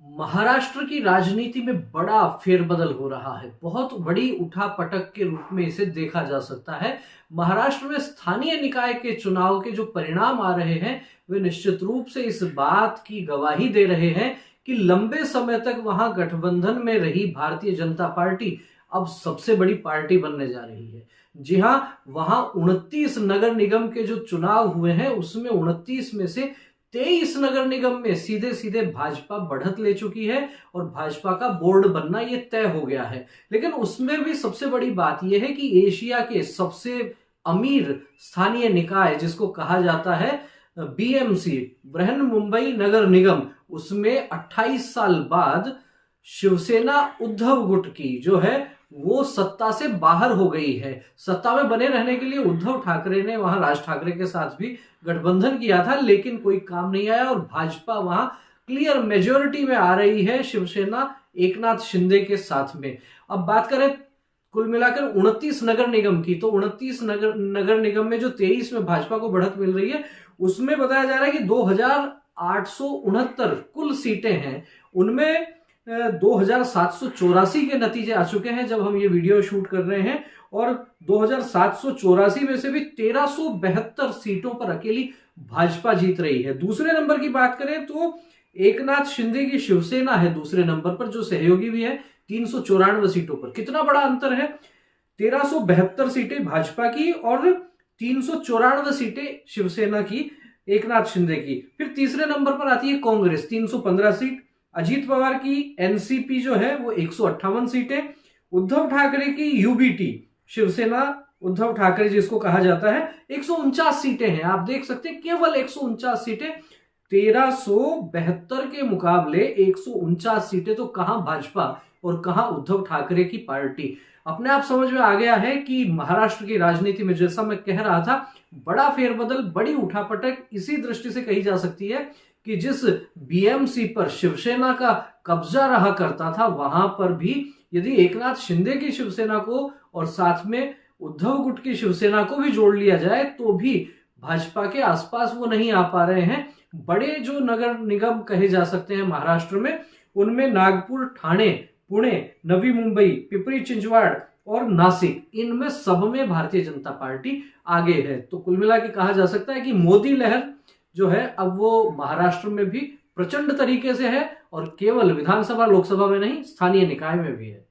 महाराष्ट्र की राजनीति में बड़ा फेरबदल हो रहा है। बहुत बड़ी उठापटक के रूप में इसे देखा जा सकता है। महाराष्ट्र में स्थानीय निकाय के चुनाव के जो परिणाम आ रहे हैं वे निश्चित रूप से इस बात की गवाही दे रहे हैं कि लंबे समय तक वहां गठबंधन में रही भारतीय जनता पार्टी अब सबसे बड़ी पार्टी बनने जा रही है। जी हां, वहां 29 नगर निगम के जो चुनाव हुए हैं उसमें 29 में से 23 नगर निगम में सीधे सीधे भाजपा बढ़त ले चुकी है और भाजपा का बोर्ड बनना ये तय हो गया है। लेकिन उसमें भी सबसे बड़ी बात यह है कि एशिया के सबसे अमीर स्थानीय निकाय जिसको कहा जाता है बीएमसी, बृहन मुंबई नगर निगम, उसमें 28 साल बाद शिवसेना उद्धव गुट की जो है वो सत्ता से बाहर हो गई है। सत्ता में बने रहने के लिए उद्धव ठाकरे ने वहां राज ठाकरे के साथ भी गठबंधन किया था, लेकिन कोई काम नहीं आया और भाजपा वहां क्लियर मेजॉरिटी में आ रही है शिवसेना एकनाथ शिंदे के साथ में। अब बात करें कुल मिलाकर 29 नगर निगम की, तो 29 नगर निगम में जो 23 में भाजपा को बढ़त मिल रही है उसमें बताया जा रहा है कि 2869 कुल सीटें हैं, उनमें 2784 के नतीजे आ चुके हैं जब हम ये वीडियो शूट कर रहे हैं और 2784 में से भी 1372 सीटों पर अकेली भाजपा जीत रही है। दूसरे नंबर की बात करें तो एकनाथ शिंदे की शिवसेना है दूसरे नंबर पर, जो सहयोगी भी है 394 सीटों पर। कितना बड़ा अंतर है, 1372 सीटें भाजपा की और 394 सीटें शिवसेना की, एकनाथ शिंदे की। फिर तीसरे नंबर पर आती है कांग्रेस, 315 सीट। अजीत पवार की एनसीपी जो है वो 158 सीटें। उद्धव ठाकरे की यूबीटी, शिवसेना उद्धव ठाकरे जिसको कहा जाता है, 149 सीटें हैं। आप देख सकते हैं केवल 149 सीटें, 1372 के मुकाबले 149 सीटें। तो कहां भाजपा और कहां उद्धव ठाकरे की पार्टी। अपने आप समझ में आ गया है कि महाराष्ट्र की राजनीति में, जैसा मैं कह रहा था, बड़ा फेरबदल, बड़ी उठापटक इसी दृष्टि से कही जा सकती है कि जिस बीएमसी पर शिवसेना का कब्जा रहा करता था वहां पर भी यदि एकनाथ शिंदे की शिवसेना को और साथ में उद्धव गुट की शिवसेना को भी जोड़ लिया जाए तो भी भाजपा के आसपास वो नहीं आ पा रहे हैं। बड़े जो नगर निगम कहे जा सकते हैं महाराष्ट्र में, उनमें नागपुर, ठाणे, पुणे, नवी मुंबई, पिपरी चिंचवाड़ और नासिक, इनमें सब में भारतीय जनता पार्टी आगे है। तो कुल मिला के कहा जा सकता है कि मोदी लहर जो है अब वो महाराष्ट्र में भी प्रचंड तरीके से है और केवल विधानसभा लोकसभा में नहीं, स्थानीय निकाय में भी है।